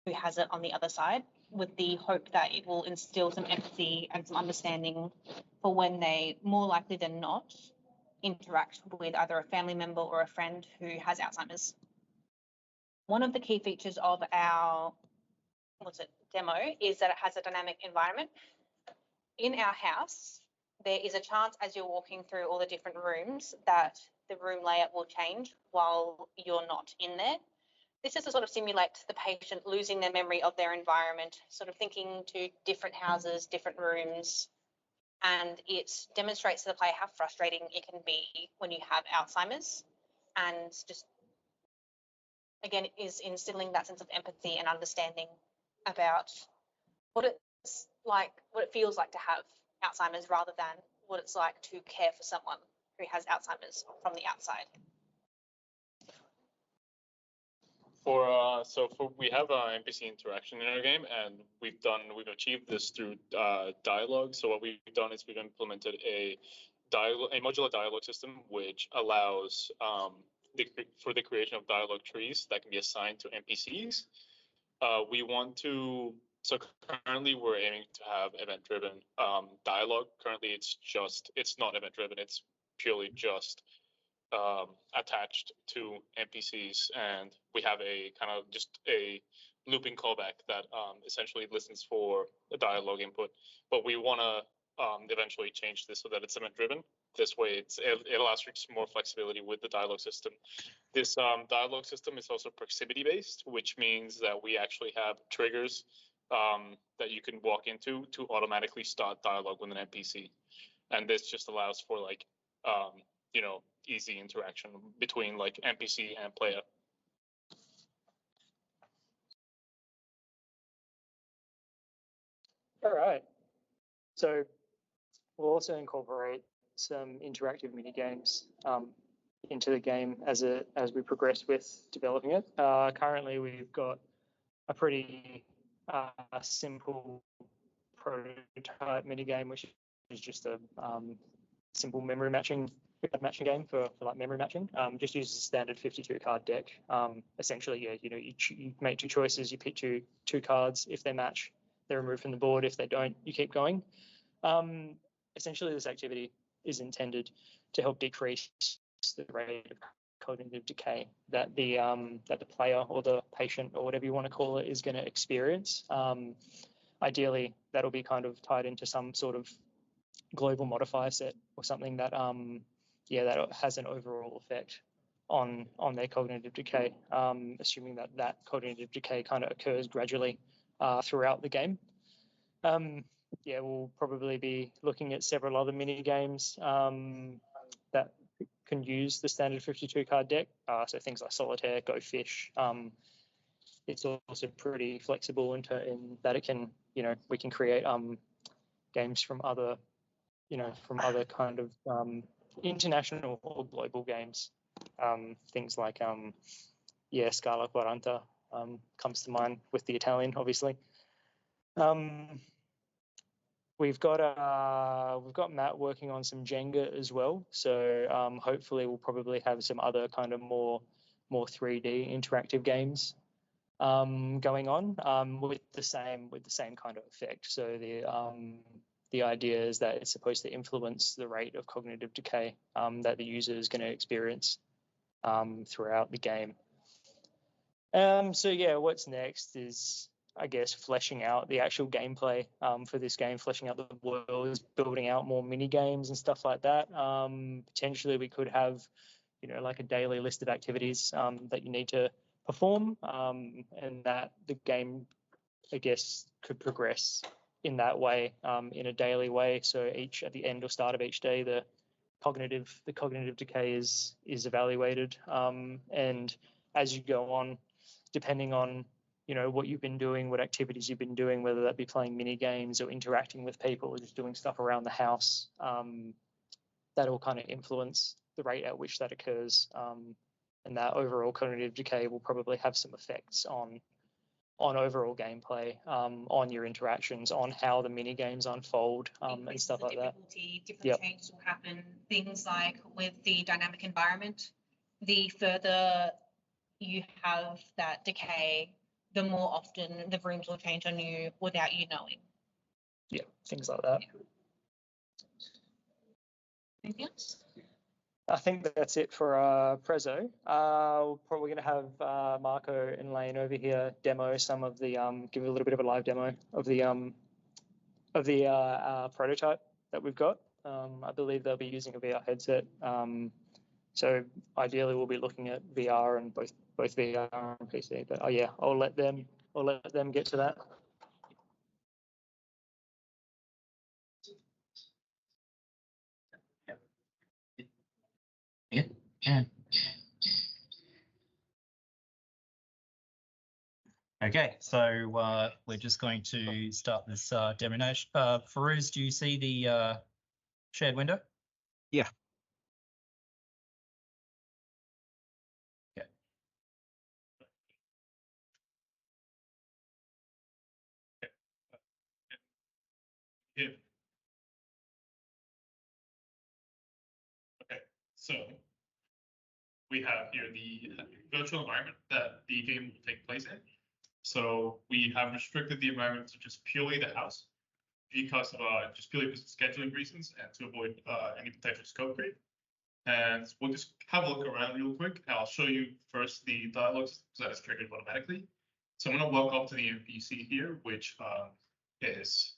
who has it on the other side, with the hope that it will instill some empathy and some understanding for when they, more likely than not, interact with either a family member or a friend who has Alzheimer's. One of the key features of our demo is that it has a dynamic environment. In our house, there is a chance as you're walking through all the different rooms that the room layout will change while you're not in there. This is to sort of simulate the patient losing their memory of their environment, sort of thinking to different houses, different rooms, and it demonstrates to the player how frustrating it can be when you have Alzheimer's, and just, again, is instilling that sense of empathy and understanding about what it's like, what it feels like to have Alzheimer's, rather than what it's like to care for someone who has Alzheimer's from the outside. We have NPC interaction in our game, and we've achieved this through dialogue. So what we've done is we've implemented a modular dialogue system, which allows for the creation of dialogue trees that can be assigned to NPCs. So currently we're aiming to have event-driven dialogue. Currently it's not event-driven, it's purely just attached to NPCs, and we have a kind of just a looping callback that essentially listens for the dialogue input. But we want to eventually change this so that it's event-driven. This way it allows for more flexibility with the dialogue system. This dialogue system is also proximity-based, which means that we actually have triggers that you can walk into to automatically start dialogue with an NPC. And this just allows for like, easy interaction between like NPC and player. All right. So we'll also incorporate some interactive mini games into the game as we progress with developing it. Currently, we've got a pretty simple prototype mini game, which is just a simple memory matching game for like memory matching. Just uses a standard 52 card deck. Essentially, you make two choices. You pick two cards. If they match, they're removed from the board. If they don't, you keep going. Essentially, this activity is intended to help decrease the rate of cognitive decay that the player or the patient or whatever you want to call it is going to experience. Ideally, that'll be kind of tied into some sort of global modifier set or something that that has an overall effect on their cognitive decay, assuming that cognitive decay kind of occurs gradually throughout the game. We'll probably be looking at several other mini games that can use the standard 52 card deck. So things like Solitaire, Go Fish. It's also pretty flexible in that it can, we can create games from other kind of international or global games. Things like Scala 40 comes to mind with the Italian, obviously. We've got Matt working on some Jenga as well, so hopefully we'll probably have some other kind of more 3D interactive games going on with the same kind of effect. So the idea is that it's supposed to influence the rate of cognitive decay that the user is going to experience throughout the game. What's next is, I guess, fleshing out the actual gameplay for this game, fleshing out the world, building out more mini games and stuff like that. Potentially we could have, like a daily list of activities that you need to perform, and that the game, I guess, could progress in that way, in a daily way. So at the end or start of each day, the cognitive decay is evaluated, and as you go on, depending on what you've been doing, what activities you've been doing, whether that be playing mini games or interacting with people or just doing stuff around the house, that'll kind of influence the rate at which that occurs, and that overall cognitive decay will probably have some effects on overall gameplay, on your interactions, on how the mini games unfold, and stuff like that. Different changes will happen. Things like with the dynamic environment, the further you have that decay, the more often the rooms will change on you without you knowing. Yeah, things like that. Anything else? I think that's it for Prezzo. We're probably going to have Marco and Lane over here demo some of the give a little bit of a live demo of the prototype that we've got. I believe they'll be using a VR headset. So ideally, we'll be looking at VR and both VR and PC. But yeah, I'll let them get to that. Yeah. Okay, so we're just going to start this demonstration. Farouz, do you see the shared window? Yeah. Okay. Yeah. Okay, so we have here the virtual environment that the game will take place in. So we have restricted the environment to just purely the house because of just purely because of scheduling reasons and to avoid any potential scope creep. And we'll just have a look around real quick. I'll show you first the dialogues that is triggered automatically. So I'm going to walk up to the NPC here, which is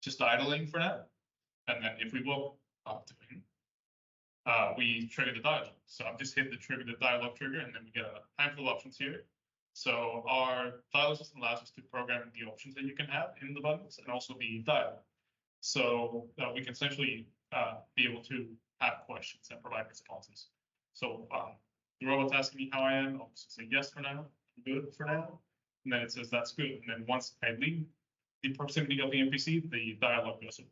just idling for now. And then if we walk up to him, we trigger the dialogue. So I've just hit the dialogue trigger, and then we get a handful of options here. So our dialogue system allows us to program the options that you can have in the buttons and also the dialogue. So we can essentially be able to have questions and provide responses. So the robot's asking me how I am. I'll just say yes for now, good for now. And then it says that's good. And then once I leave the proximity of the NPC, the dialogue goes over.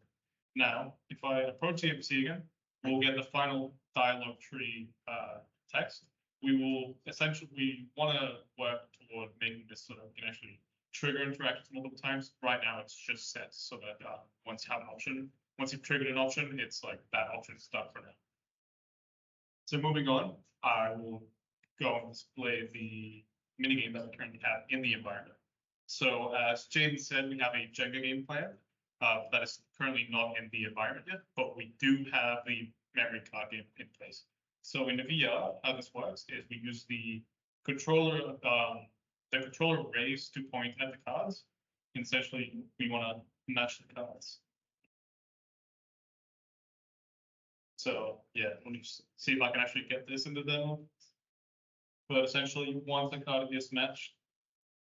Now, if I approach the NPC again, we'll get the final dialogue tree text. We want to work toward making this so that we can actually trigger interactions multiple times. Right now, it's just set so that once you have an option, once you've triggered an option, it's like that option is done for now. So moving on, I will go and display the minigame that we currently have in the environment. So as Jaden said, we have a Jenga game plan that is currently not in the environment yet, but we do have the memory card game in place. So in the VR, how this works is we use the controller raised to point at the cards. And essentially, we want to match the cards. So yeah, let me see if I can actually get this into demo. But essentially, once the card is matched,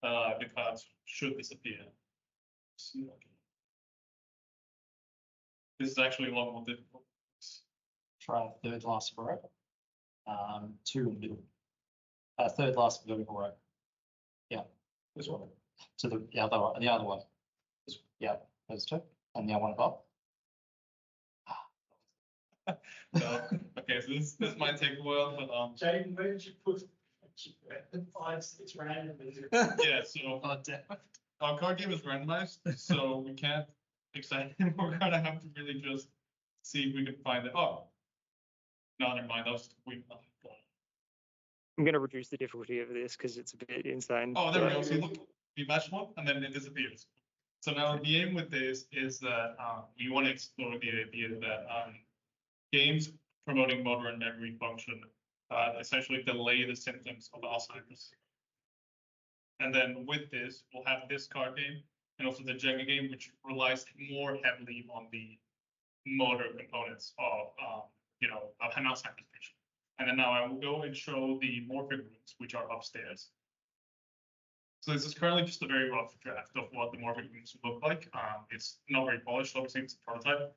the cards should disappear. This is actually a lot more difficult. Try third last row. Two in the middle. Third last vertical row. Yeah, this one. To the other one. Yeah, those two, and the other one above. So, okay, so this might take a while, but Jaden, where did you put 5, 6 random? yeah, so our card game is randomized, so we can't excite him. We're gonna have to really just see if we can find it. Oh, no, never mind. That was I'm going to reduce the difficulty of this because it's a bit insane. Oh, there we go. See, look, we match one and then it disappears. So now the aim with this is that we want to explore the idea that games promoting motor and memory function essentially delay the symptoms of Alzheimer's. And then with this, we'll have this card game and also the Jenga game, which relies more heavily on the motor components of an Alzheimer's patient. And then now I will go and show the morphing rooms, which are upstairs. So this is currently just a very rough draft of what the morphing rooms look like. It's not very polished, obviously it's a prototype,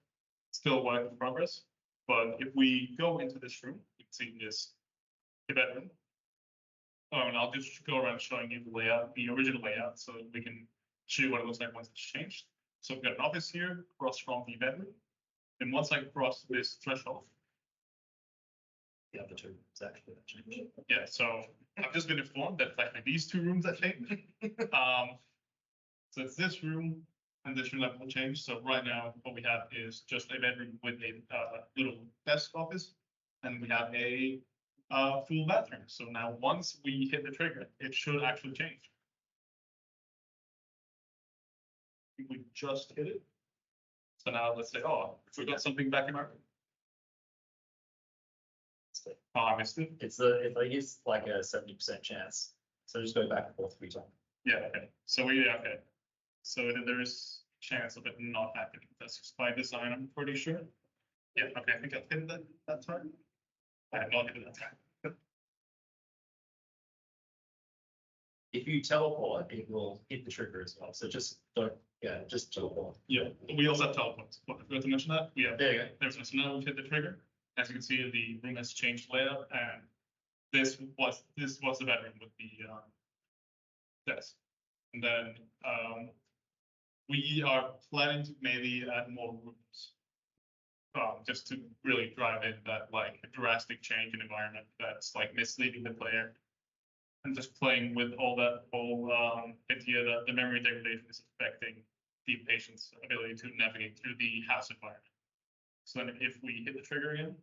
still a work in progress. But if we go into this room, you can see this bedroom. And I'll just go around showing you the layout, the original layout, so we can show you what it looks like once it's changed. So we've got an office here across from the bedroom. And once I cross this threshold, The other two is actually that change. yeah, so I've just been informed that like these two rooms that change. So it's this room and this room that will change. So right now, what we have is just a bedroom with a little desk office, and we have a full bathroom. So now once we hit the trigger, it should actually change. we just hit it. So now let's say, oh, if we got something back in our. Oh, I missed it. It's like a 70% chance. So just go back and forth 3 times. Yeah, okay. So okay. So there is a chance of it not happening. That's just by design, I'm pretty sure. Yeah, okay, I think I've hit that time. I have not hit that time. If you teleport, it will hit the trigger as well. So just just teleport. Yeah, we also have teleports. I forgot to mention that. Yeah, There you go. there's so now we've hit the trigger. As you can see, the room has changed layout, and this was the bedroom with the desk. And then we are planning to maybe add more rooms, just to really drive in that like a drastic change in environment that's like misleading the player, and just playing with all that whole idea that the memory degradation is affecting the patient's ability to navigate through the house environment. So then if we hit the trigger again,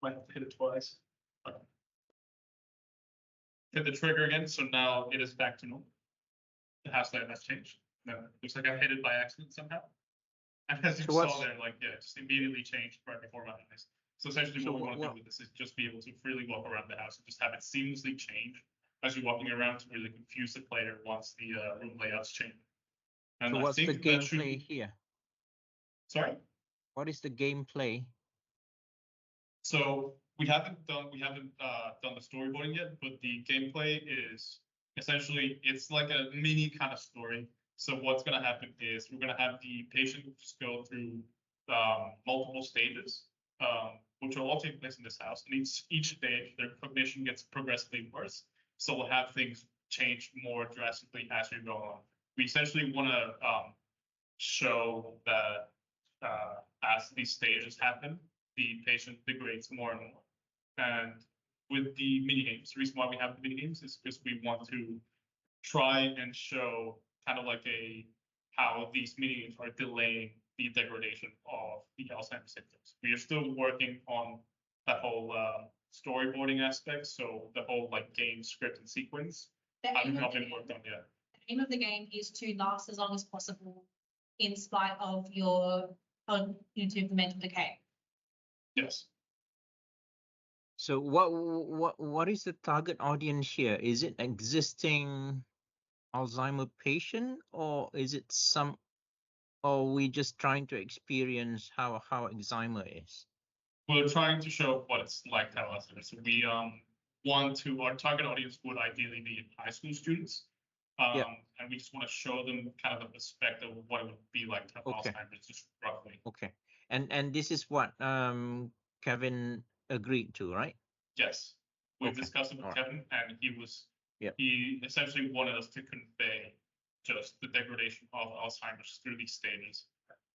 might have to hit it twice. Hit the trigger again, so now it is back to normal. The house layout has changed. No, looks like I hit it by accident somehow. And as you saw there, like, yeah, just immediately changed right before my eyes. So essentially what we want to do with this is just be able to freely walk around the house and just have it seamlessly change as you're walking around to really confuse the player once the room layouts change. And so I what's the think that should- gameplay here? Sorry? What is the gameplay? So we haven't done the storyboarding yet, but the gameplay is essentially it's like a mini kind of story. So what's going to happen is we're going to have the patient just go through multiple stages, which will all take place in this house. And each stage, their cognition gets progressively worse. So we'll have things change more drastically as we go on. We essentially want to show that as these stages happen, the patient degrades more and more. And with the mini games, the reason why we have the mini games is because we want to try and show kind of like how these mini games are delaying the degradation of the Alzheimer's symptoms. We are still working on that whole storyboarding aspect, so the whole like game script and sequence have not been worked on yet. The aim of the game is to last as long as possible in spite of your cognitive mental decay. Yes. So what is the target audience here? Is it existing Alzheimer patient, or is it or are we just trying to experience how Alzheimer is? We're trying to show what it's like to have Alzheimer's. So we our target audience would ideally be high school students. And we just want to show them kind of the perspective of what it would be like to have Alzheimer's, just roughly. Okay. And this is what Kevin agreed to, right? Yes. We've discussed it with Kevin, and he essentially wanted us to convey just the degradation of Alzheimer's through these stages.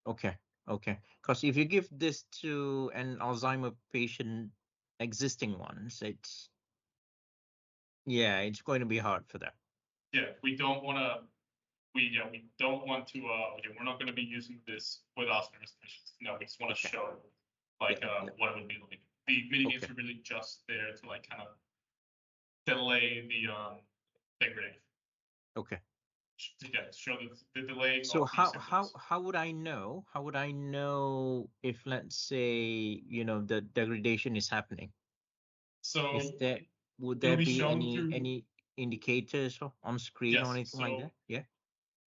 Okay. Because if you give this to an Alzheimer patient, existing ones, it's going to be hard for them. Yeah, we don't want to. We're not going to be using this with Alzheimer's patients. No, we just want to show what it would be like. The mini games are really just there to like kind of delay the degradation. Okay. Yeah, show the delay. So how would I know? How would I know if, let's say, the degradation is happening? So would there be any indicators on screen or anything like that? Yeah.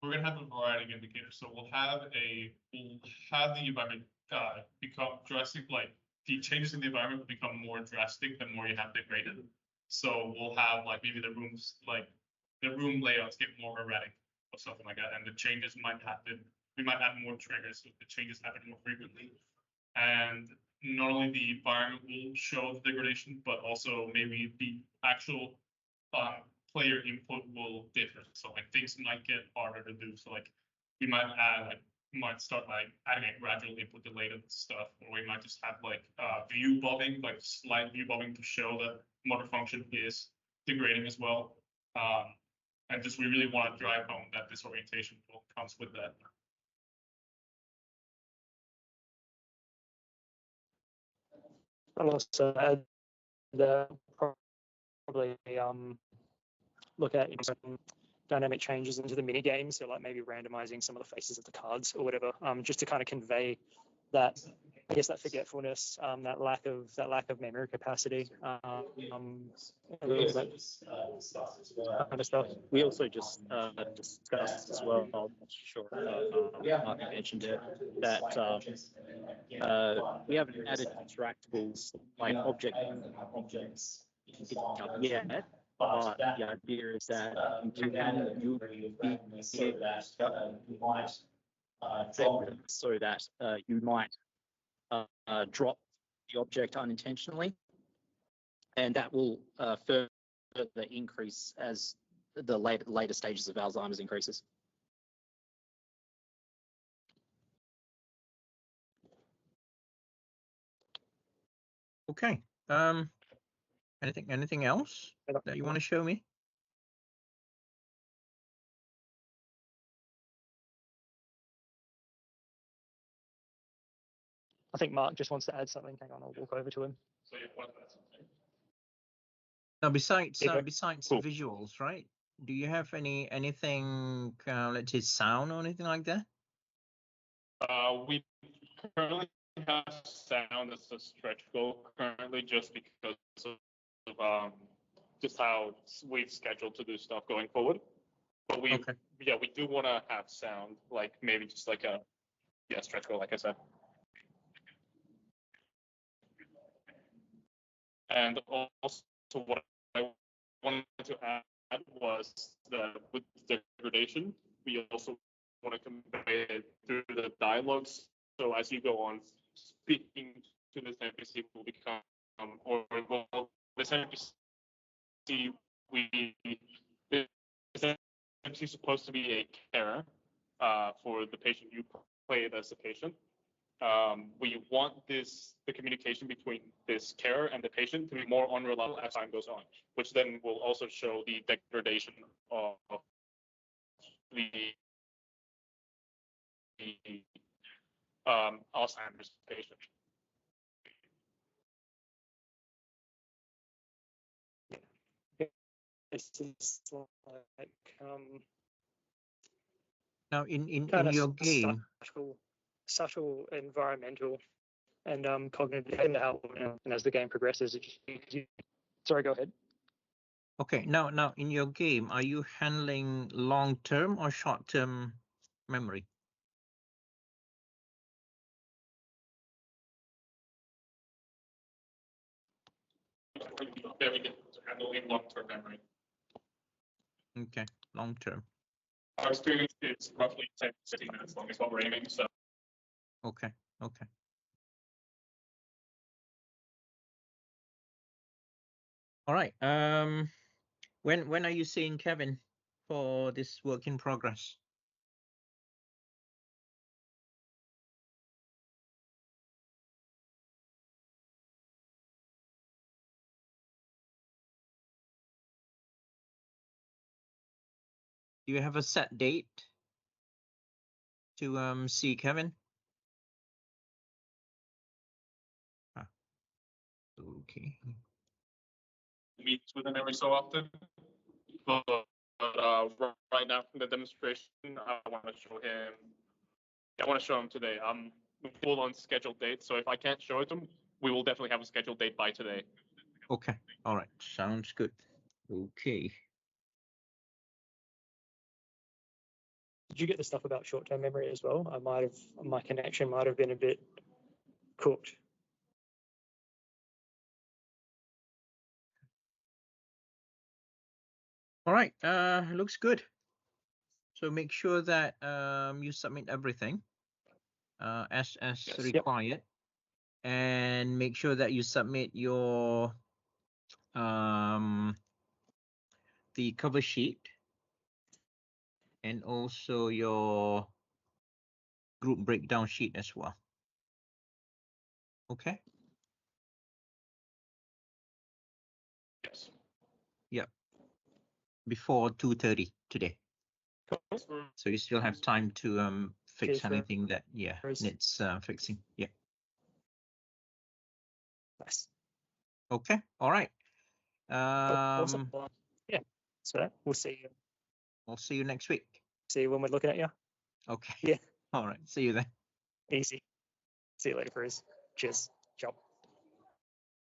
We're gonna have a variety of indicators. So we'll have the environment become drastic, like the changes in the environment will become more drastic the more you have degraded. So we'll have like maybe the rooms, like the room layouts get more erratic or something like that, and the changes might happen. We might have more triggers, so the changes happen more frequently. And not only the environment will show the degradation, but also maybe the actual player input will differ. So like things might get harder to do. So like we might start like adding a gradual input delay to stuff, or we might just have like view bobbing, like slight view bobbing to show that motor function is degrading as well. And just we really want to drive home that disorientation comes with that. I'll also add that probably look at dynamic changes into the mini games, so like maybe randomizing some of the faces of the cards or whatever, just to kind of convey that, I guess, that forgetfulness, that lack of memory capacity, a little bit kind of stuff. We also just discussed as well, I'm not sure Mark mentioned it, that we haven't added interactables like objects yet, but the idea is that you be so that you might drop the object unintentionally, and that will further increase as the later stages of Alzheimer's increases. Okay. Anything else that you want to show me? I think Mark just wants to add something. Hang on, I'll walk over to him. So you want to add something? Now, besides Okay. besides Cool. visuals, right? Do you have anything, let's say, sound or anything like that? We currently have sound as a stretch goal currently, just because of just how we've scheduled to do stuff going forward. But we do want to have sound, like maybe just like a stretch goal, like I said. And also what I wanted to add was that with degradation, we also want to convey it through the dialogues. So as you go on, speaking to this NPC will become, or well, this NPC this NPC is supposed to be a carer for the patient you play it as a patient. We want the communication between this carer and the patient to be more unreliable as time goes on, which then will also show the degradation of the Alzheimer's patient. It's just like Now, in kind of your game, subtle environmental and cognitive, and as the game progresses, it just, sorry, go ahead. okay. Now in your game, are you handling long-term or short-term memory? Very difficult to handle in long-term memory. Okay, long-term. Our experience is roughly 10 to 15 minutes long is what we're aiming. So Okay. All right. When are you seeing Kevin for this work in progress? Do you have a set date to see Kevin? Okay. meets with him every so often. But right now from the demonstration, I want to show him. I want to show him today. I'm full on scheduled date, so if I can't show it to him, we will definitely have a scheduled date by today. Okay. All right. Sounds good. Okay. Did you get the stuff about short-term memory as well? My connection might have been a bit cooked. All right. Looks good. So make sure that you submit everything as Yes. required, and make sure that you submit your the cover sheet and also your group breakdown sheet as well. Okay. Yes. Yep. Before 2:30 today. So you still have time to fix anything that needs fixing. Yeah. Nice. Okay. All right. Awesome. Yeah. So we'll see you. I'll see you next week. See you when we're looking at you. Okay. Yeah. All right. See you then. Easy. See you later, Cruz. Cheers. Ciao.